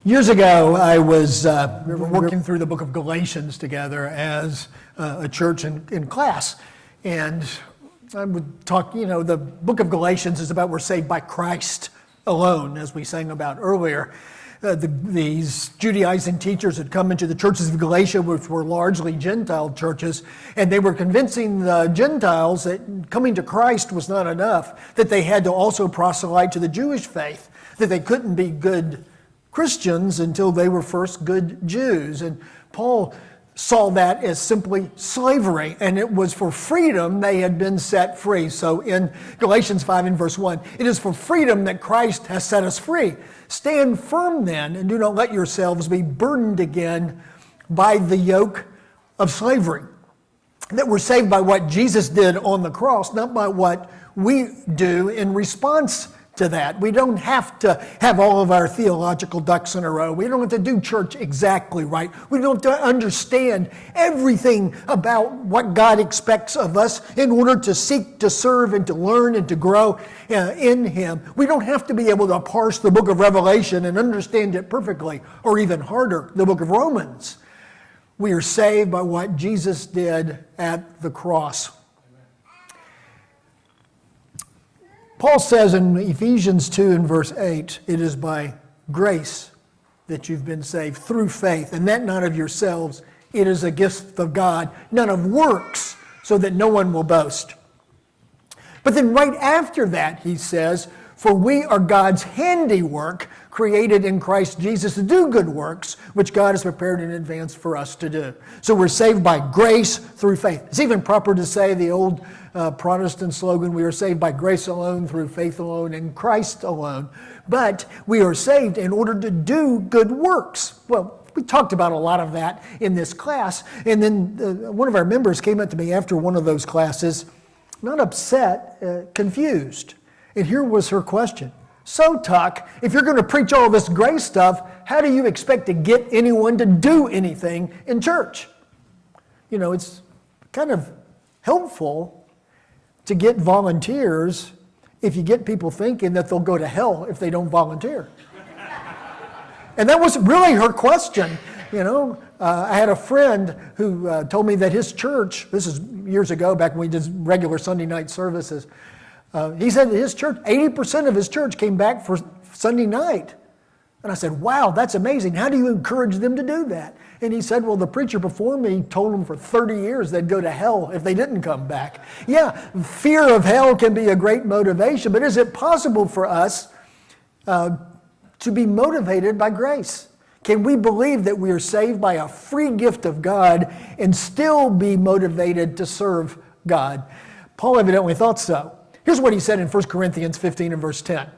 Years ago, I was working through the book of Galatians together as a church in class. And I would talk, the book of Galatians is about we're saved by Christ alone, as we sang about earlier. These Judaizing teachers had come into the churches of Galatia, which were largely Gentile churches, and they were convincing the Gentiles that coming to Christ was not enough, that they had to also proselyte to the Jewish faith, that they couldn't be good Christians until they were first good Jews. And Paul saw that as simply slavery, and it was for freedom they had been set free. So in Galatians 5 and verse 1, it is for freedom that Christ has set us free. Stand firm then, and do not let yourselves be burdened again by the yoke of slavery. That we're saved by what Jesus did on the cross, not by what we do in response to that. We don't have to have all of our theological ducks in a row. We don't have to do church exactly right. We don't have to understand everything about what God expects of us in order to seek to serve and to learn and to grow in Him. We don't have to be able to parse the book of Revelation and understand it perfectly, or even harder, the book of Romans. We are saved by what Jesus did at the cross. Paul says in Ephesians 2 and verse 8, it is by grace that you've been saved through faith, and that not of yourselves. It is a gift of God, none of works, so that no one will boast. But then right after that, he says, for we are God's handiwork, created in Christ Jesus to do good works, which God has prepared in advance for us to do. So we're saved by grace through faith. It's even proper to say the old Protestant slogan, we are saved by grace alone, through faith alone, in Christ alone. But we are saved in order to do good works. Well, we talked about a lot of that in this class. And then one of our members came up to me after one of those classes, not upset, confused. And here was her question. So, Tuck, if you're going to preach all this grace stuff, how do you expect to get anyone to do anything in church? It's kind of helpful to get volunteers if you get people thinking that they'll go to hell if they don't volunteer. And that was really her question. I had a friend who told me that his church, this is years ago, back when we did regular Sunday night services, he said that his church, 80% of his church came back for Sunday night. And I said, wow, that's amazing. How do you encourage them to do that? And he said, well, the preacher before me told them for 30 years they'd go to hell if they didn't come back. Yeah, fear of hell can be a great motivation, but is it possible for us to be motivated by grace? Can we believe that we are saved by a free gift of God and still be motivated to serve God? Paul evidently thought so. Here's what he said in 1 Corinthians 15 and verse 10.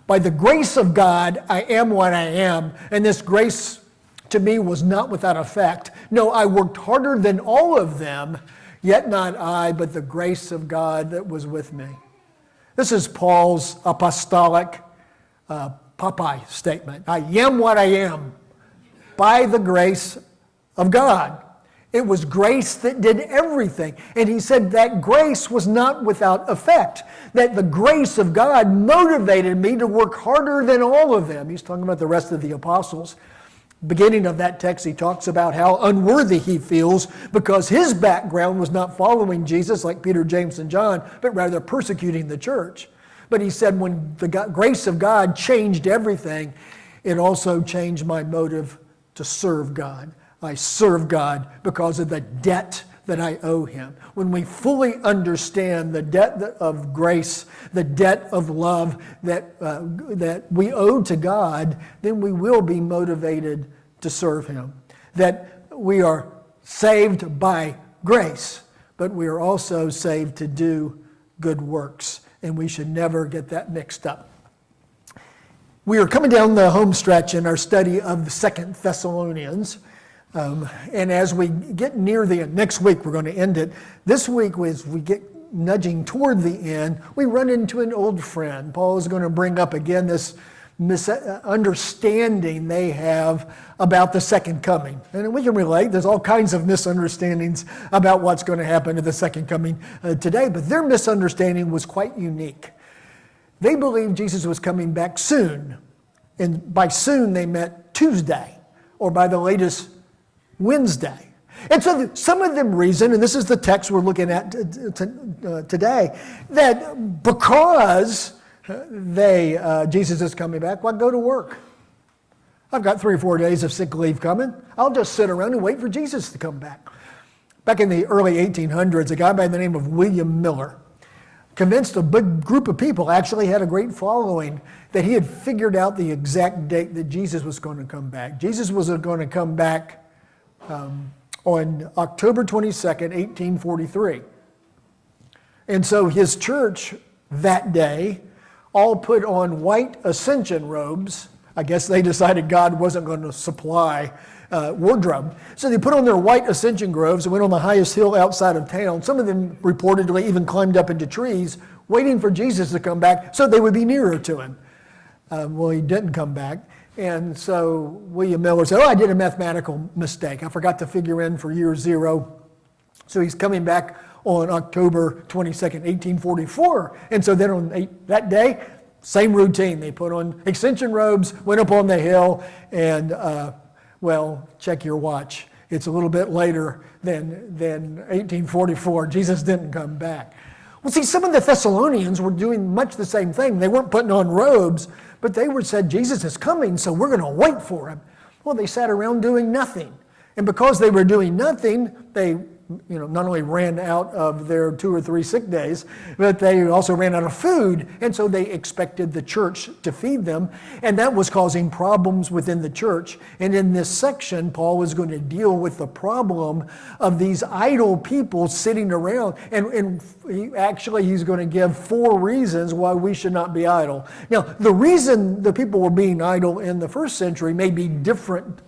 By the grace of God, I am what I am, and this grace to me was not without effect. No, I worked harder than all of them, yet not I, but the grace of God that was with me. This is Paul's apostolic Popeye statement. I am what I am by the grace of God. It was grace that did everything. And he said that grace was not without effect. That the grace of God motivated me to work harder than all of them. He's talking about the rest of the apostles. Beginning of that text, he talks about how unworthy he feels because his background was not following Jesus like Peter, James, and John, but rather persecuting the church. But he said when the grace of God changed everything, it also changed my motive to serve God. I serve God because of the debt that I owe Him. When we fully understand the debt of grace, the debt of love that we owe to God, then we will be motivated to serve Him. That we are saved by grace, but we are also saved to do good works, and we should never get that mixed up. We are coming down the home stretch in our study of the 2 Thessalonians. And as we get near the end, next week we're going to end it. This week, as we get nudging toward the end, we run into an old friend. Paul is going to bring up again this misunderstanding they have about the second coming. And we can relate. There's all kinds of misunderstandings about what's going to happen at the second coming today. But their misunderstanding was quite unique. They believed Jesus was coming back soon. And by soon, they meant Tuesday or by the latest Wednesday. And so some of them reason, and this is the text we're looking at today, that because Jesus is coming back, why go to work? I've got 3 or 4 days of sick leave coming. I'll just sit around and wait for Jesus to come back. Back in the early 1800s, a guy by the name of William Miller convinced a big group of people, actually had a great following, that he had figured out the exact date that Jesus was going to come back. Jesus was going to come back on October 22nd, 1843. And so his church that day all put on white ascension robes. I guess they decided God wasn't going to supply wardrobe. So they put on their white ascension robes and went on the highest hill outside of town. Some of them reportedly even climbed up into trees, waiting for Jesus to come back so they would be nearer to him. Well, he didn't come back. And so William Miller said, I did a mathematical mistake. I forgot to figure in for year 0. So he's coming back on October 22nd, 1844. And so then on that day, same routine. They put on ascension robes, went up on the hill, and check your watch. It's a little bit later than 1844. Jesus didn't come back. Well, see, some of the Thessalonians were doing much the same thing. They weren't putting on robes, but they said, Jesus is coming, so we're going to wait for him. Well, they sat around doing nothing. And because they were doing nothing, they not only ran out of their 2 or 3 sick days, but they also ran out of food. And so they expected the church to feed them. And that was causing problems within the church. And in this section, Paul is going to deal with the problem of these idle people sitting around. And he's going to give 4 reasons why we should not be idle. Now, the reason the people were being idle in the first century may be different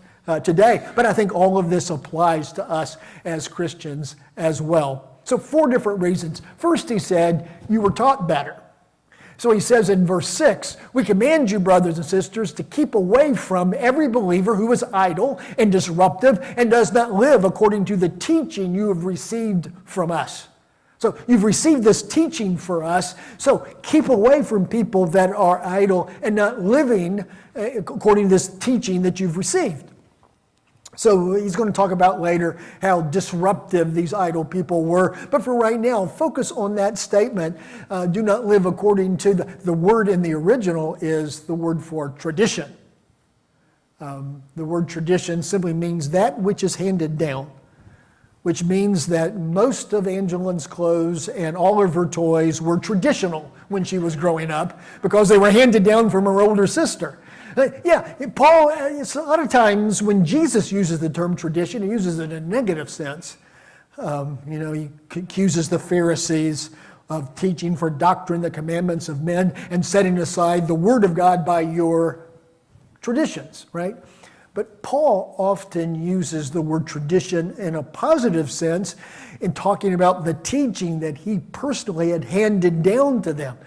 today, but I think all of this applies to us as Christians as well. So 4 different reasons. First, he said, you were taught better. So he says in verse 6, we command you, brothers and sisters, to keep away from every believer who is idle and disruptive and does not live according to the teaching you have received from us. So you've received this teaching for us, so keep away from people that are idle and not living according to this teaching that you've received. So he's going to talk about later how disruptive these idle people were. But for right now, focus on that statement. Do not live according to the word in the original is the word for tradition. The word tradition simply means that which is handed down, which means that most of Angeline's clothes and all of her toys were traditional when she was growing up because they were handed down from her older sister. Yeah, Paul, it's a lot of times when Jesus uses the term tradition, he uses it in a negative sense. He accuses the Pharisees of teaching for doctrine the commandments of men and setting aside the word of God by your traditions, right? But Paul often uses the word tradition in a positive sense in talking about the teaching that he personally had handed down to them.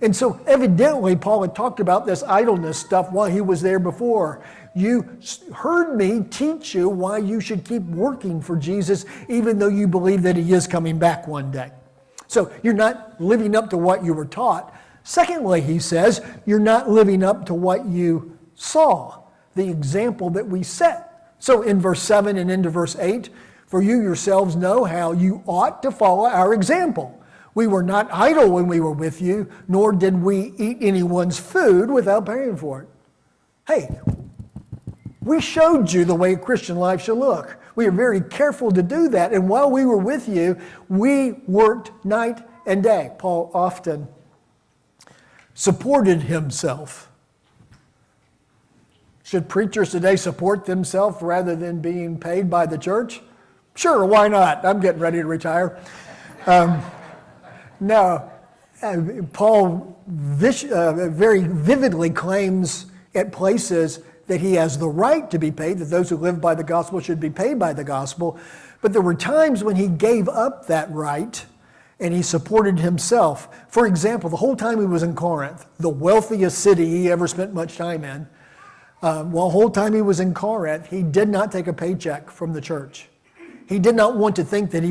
And so evidently, Paul had talked about this idleness stuff while he was there before. You heard me teach you why you should keep working for Jesus, even though you believe that he is coming back one day. So you're not living up to what you were taught. Secondly, he says, you're not living up to what you saw, the example that we set. So in verse 7 and into verse 8, for you yourselves know how you ought to follow our example. We were not idle when we were with you, nor did we eat anyone's food without paying for it. Hey, we showed you the way Christian life should look. We are very careful to do that. And while we were with you, we worked night and day. Paul often supported himself. Should preachers today support themselves rather than being paid by the church? Sure, why not? I'm getting ready to retire. No, Paul very vividly claims at places that he has the right to be paid, that those who live by the gospel should be paid by the gospel. But there were times when he gave up that right and he supported himself. For example, the whole time he was in Corinth, the wealthiest city he ever spent much time in, the whole time he was in Corinth, he did not take a paycheck from the church. He did not want to think that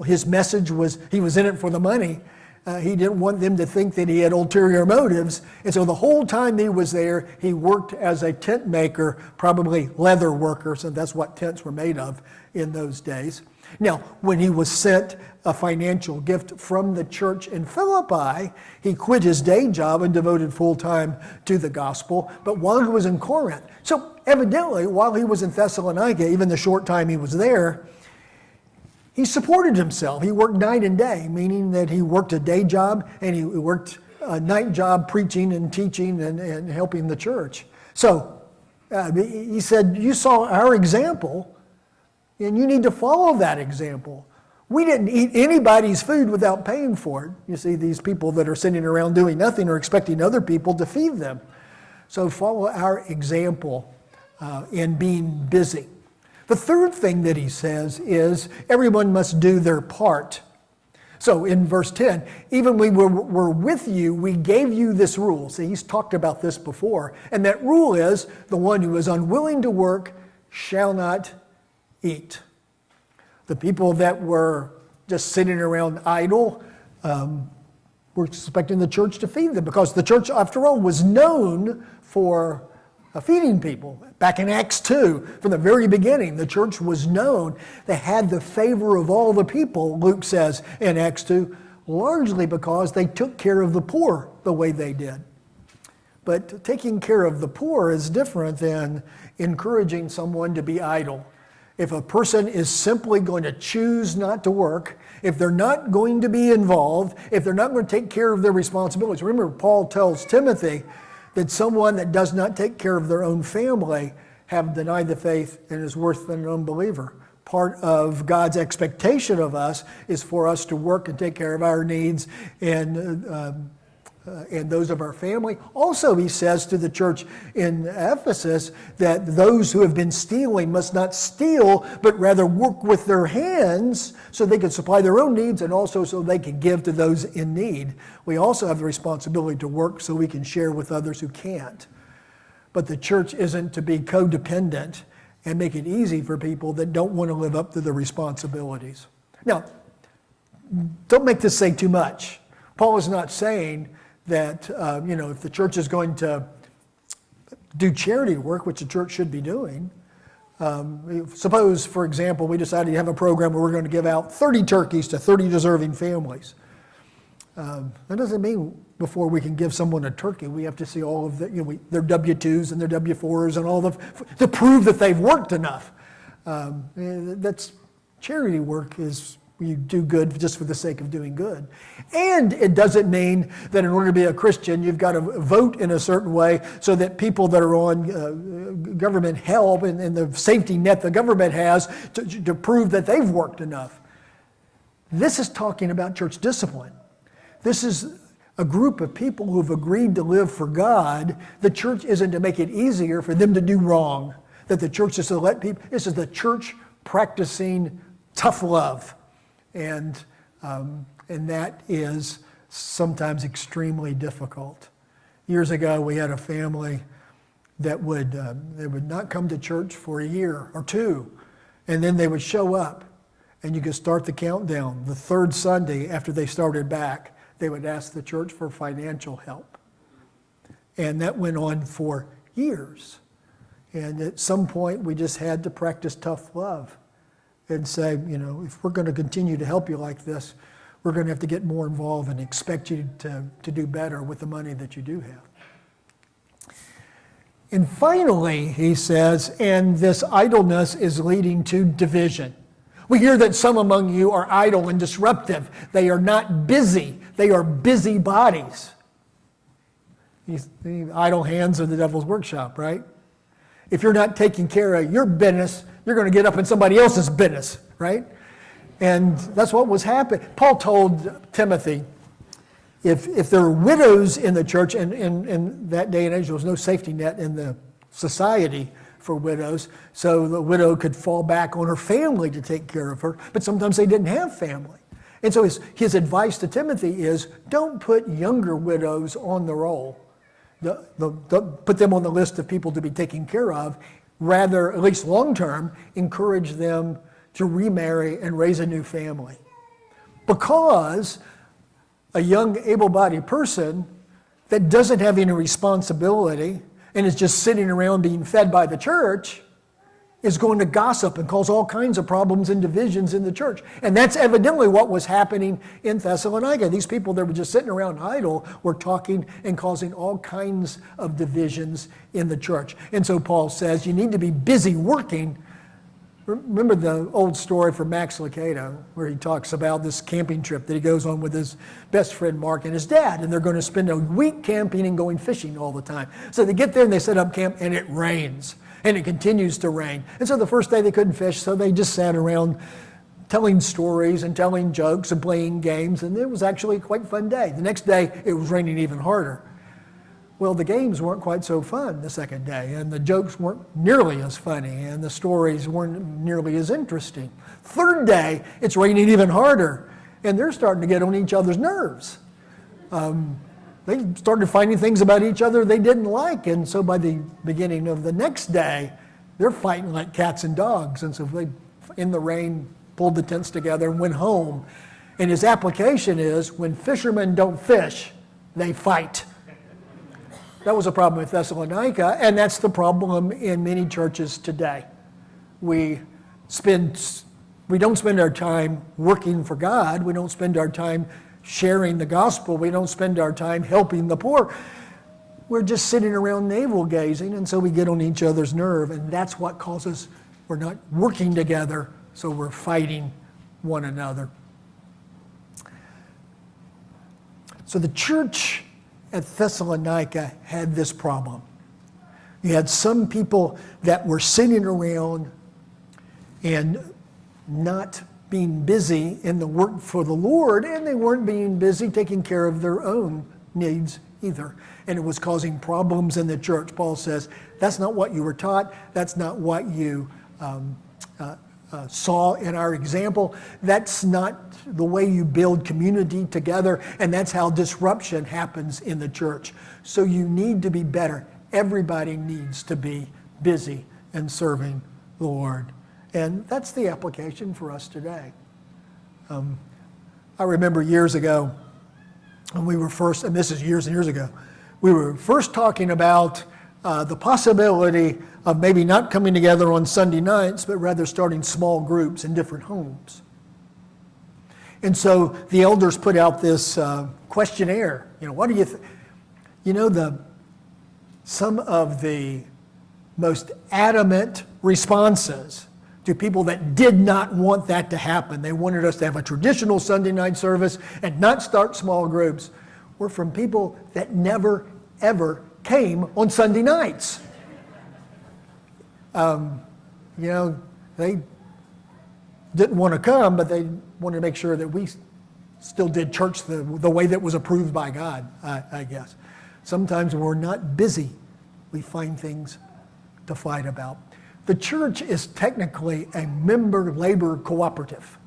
his message was, he was in it for the money. He didn't want them to think that he had ulterior motives. And so the whole time he was there, he worked as a tent maker, probably leather workers, and that's what tents were made of in those days. Now, when he was sent a financial gift from the church in Philippi, he quit his day job and devoted full time to the gospel, but while he was in Corinth. So evidently, while he was in Thessalonica, even the short time he was there, he supported himself. He worked night and day, meaning that he worked a day job and he worked a night job preaching and teaching and helping the church. So he said, you saw our example and you need to follow that example. We didn't eat anybody's food without paying for it. You see, these people that are sitting around doing nothing are expecting other people to feed them. So follow our example in being busy. The third thing that he says is everyone must do their part. So in verse 10, even when we were with you, we gave you this rule. See, he's talked about this before. And that rule is the one who is unwilling to work shall not eat. The people that were just sitting around idle were expecting the church to feed them because the church, after all, was known for feeding people. Back in Acts 2, from the very beginning, the church was known. They had the favor of all the people, Luke says in Acts 2, largely because they took care of the poor the way they did. But taking care of the poor is different than encouraging someone to be idle. If a person is simply going to choose not to work, if they're not going to be involved, if they're not going to take care of their responsibilities. Remember, Paul tells Timothy that someone that does not take care of their own family have denied the faith and is worse than an unbeliever. Part of God's expectation of us is for us to work and take care of our needs and those of our family. Also, he says to the church in Ephesus that those who have been stealing must not steal, but rather work with their hands so they can supply their own needs and also so they can give to those in need. We also have the responsibility to work so we can share with others who can't. But the church isn't to be codependent and make it easy for people that don't want to live up to their responsibilities. Now, don't make this say too much. Paul is not saying that, if the church is going to do charity work, which the church should be doing, suppose, for example, we decided to have a program where we're going to give out 30 turkeys to 30 deserving families. That doesn't mean before we can give someone a turkey, we have to see all of their W-2s and their W-4s and all to prove that they've worked enough. That's charity work is you do good just for the sake of doing good. And it doesn't mean that in order to be a Christian, you've got to vote in a certain way so that people that are on government help and the safety net the government has to prove that they've worked enough. This is talking about church discipline. This is a group of people who have agreed to live for God. The church isn't to make it easier for them to do wrong. That the church is to let people, this is the church practicing tough love. And that is sometimes extremely difficult. Years ago, we had a family that they would not come to church for a year or two, and then they would show up, and you could start the countdown. The third Sunday after they started back, they would ask the church for financial help. And that went on for years. And at some point, we just had to practice tough love and say, if we're going to continue to help you like this, we're going to have to get more involved and expect you to do better with the money that you do have. And finally, he says, and this idleness is leading to division. We hear that some among you are idle and disruptive. They are not busy. They are busybodies. The idle hands are the devil's workshop, right? If you're not taking care of your business, you're going to get up in somebody else's business, right? And that's what was happening. Paul told Timothy, if there are widows in the church, and in that day and age there was no safety net in the society for widows, so the widow could fall back on her family to take care of her, but sometimes they didn't have family. And so his advice to Timothy is, don't put younger widows on the roll. Put them on the list of people to be taken care of. Rather, at least long-term, encourage them to remarry and raise a new family. Because a young, able-bodied person that doesn't have any responsibility and is just sitting around being fed by the church is going to gossip and cause all kinds of problems and divisions in the church. And that's evidently what was happening in Thessalonica. These people that were just sitting around idle were talking and causing all kinds of divisions in the church. And so Paul says you need to be busy working. Remember the old story from Max Lucado where he talks about this camping trip that he goes on with his best friend Mark and his dad, and they're going to spend a week camping and going fishing all the time. So they get there and they set up camp and it rains. And it continues to rain. And so the first day they couldn't fish, so they just sat around telling stories and telling jokes and playing games, and it was actually quite a fun day. The next day, it was raining even harder. Well, the games weren't quite so fun the second day, and the jokes weren't nearly as funny, and the stories weren't nearly as interesting. Third day, it's raining even harder, and they're starting to get on each other's nerves. They started finding things about each other they didn't like, and so by the beginning of the next day, they're fighting like cats and dogs. And so they, in the rain, pulled the tents together and went home. And his application is, when fishermen don't fish, they fight. That was a problem with Thessalonica, and that's the problem in many churches today. We don't spend our time working for God. We don't spend our time sharing the gospel. We don't spend our time helping the poor. We're just sitting around navel-gazing, and so we get on each other's nerve, and that's what causes, we're not working together, so we're fighting one another. So the church at Thessalonica had this problem. You had some people that were sitting around and not being busy in the work for the Lord, and they weren't being busy taking care of their own needs either. And it was causing problems in the church. Paul says, that's not what you were taught. That's not what you saw in our example. That's not the way you build community together, and that's how disruption happens in the church. So you need to be better. Everybody needs to be busy and serving the Lord. And that's the application for us today. I remember years ago, when we were first, and this is years and years ago, we were first talking about the possibility of maybe not coming together on Sunday nights, but rather starting small groups in different homes. And so the elders put out this questionnaire. What do you think? Some of the most adamant responses to people that did not want that to happen, they wanted us to have a traditional Sunday night service and not start small groups, were from people that never, ever came on Sunday nights. They didn't want to come, but they wanted to make sure that we still did church the way that was approved by God, I guess. Sometimes when we're not busy, we find things to fight about. The church is technically a member labor cooperative.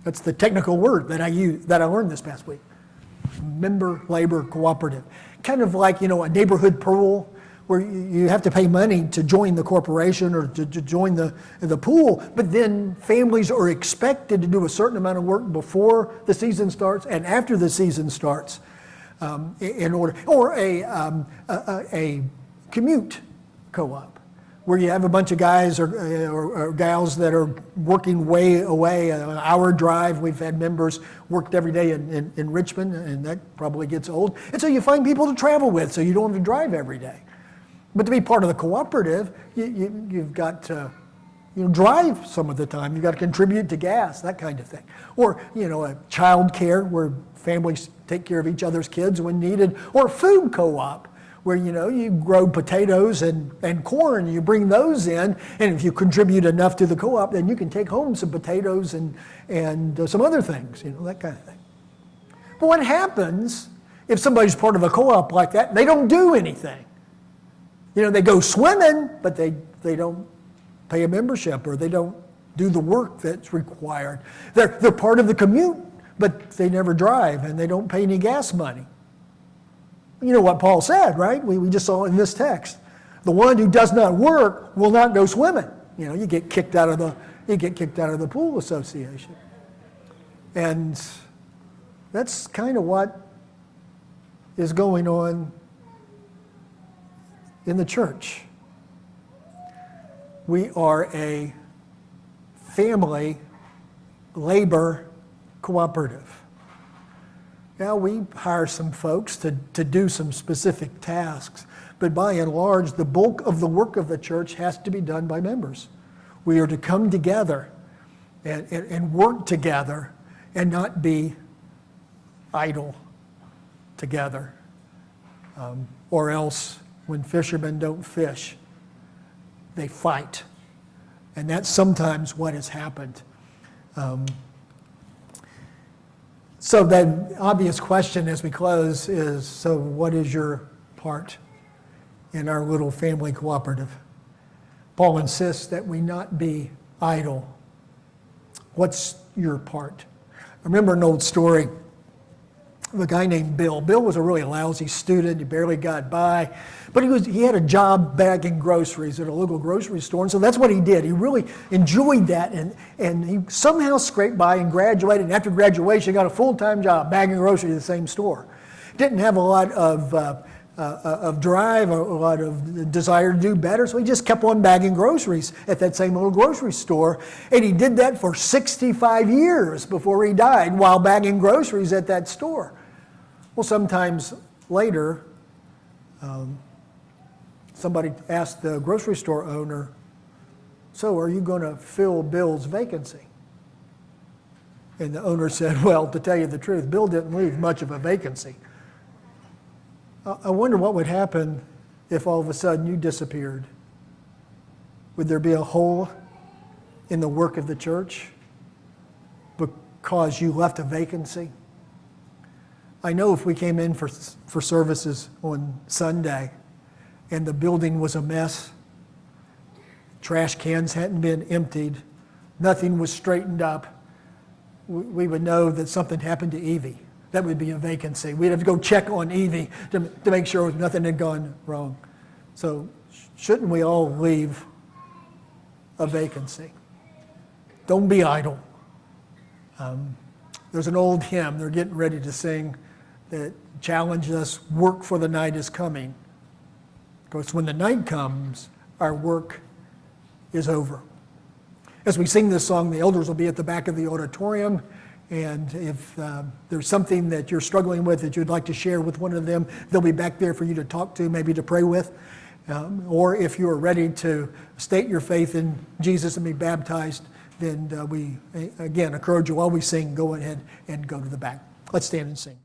That's the technical word that I learned this past week. Member labor cooperative. Kind of like, a neighborhood pool where you have to pay money to join the corporation or to join the pool, but then families are expected to do a certain amount of work before the season starts and after the season starts, or a commute co-op, where you have a bunch of guys or gals that are working way away, an hour drive. We've had members worked every day in Richmond, and that probably gets old. And so you find people to travel with, so you don't have to drive every day. But to be part of the cooperative, you've got to drive some of the time. You've got to contribute to gas, that kind of thing. Or, a child care where families take care of each other's kids when needed. Or food co-op, where you grow potatoes and corn, you bring those in, and if you contribute enough to the co-op, then you can take home some potatoes and some other things, that kind of thing. But what happens if somebody's part of a co-op like that? They don't do anything. They go swimming, but they don't pay a membership, or they don't do the work that's required. They're part of the commute, but they never drive, and they don't pay any gas money. You know what Paul said, right? We just saw in this text. The one who does not work will not go swimming. You get kicked out of the pool association. And That's kind of what is going on in the church. We are a family labor cooperative. Now, we hire some folks to do some specific tasks, but by and large, the bulk of the work of the church has to be done by members. We are to come together and work together and not be idle together. Or else, when fishermen don't fish, they fight. And that's sometimes what has happened. So the obvious question as we close is, so what is your part in our little family cooperative? Paul insists that we not be idle. What's your part? I remember an old story of a guy named Bill. Bill was a really lousy student. He barely got by. But he had a job bagging groceries at a local grocery store. And so that's what he did. He really enjoyed that. And he somehow scraped by and graduated. And after graduation, he got a full-time job bagging groceries at the same store. Didn't have a lot of drive, a lot of desire to do better. So he just kept on bagging groceries at that same little grocery store. And he did that for 65 years before he died while bagging groceries at that store. Well, sometimes later, somebody asked the grocery store owner, so are you going to fill Bill's vacancy? And the owner said, well, to tell you the truth, Bill didn't leave much of a vacancy. I wonder what would happen if all of a sudden you disappeared. Would there be a hole in the work of the church because you left a vacancy? I know if we came in for services on Sunday and the building was a mess, trash cans hadn't been emptied, nothing was straightened up, we would know that something happened to Evie. That would be a vacancy. We'd have to go check on Evie to make sure nothing had gone wrong. So shouldn't we all leave a vacancy? Don't be idle. There's an old hymn they're getting ready to sing that challenges us, work for the night is coming. Because when the night comes, our work is over. As we sing this song, the elders will be at the back of the auditorium. And if there's something that you're struggling with that you'd like to share with one of them, they'll be back there for you to talk to, maybe to pray with. Or if you are ready to state your faith in Jesus and be baptized, then we, again, encourage you while we sing, go ahead and go to the back. Let's stand and sing.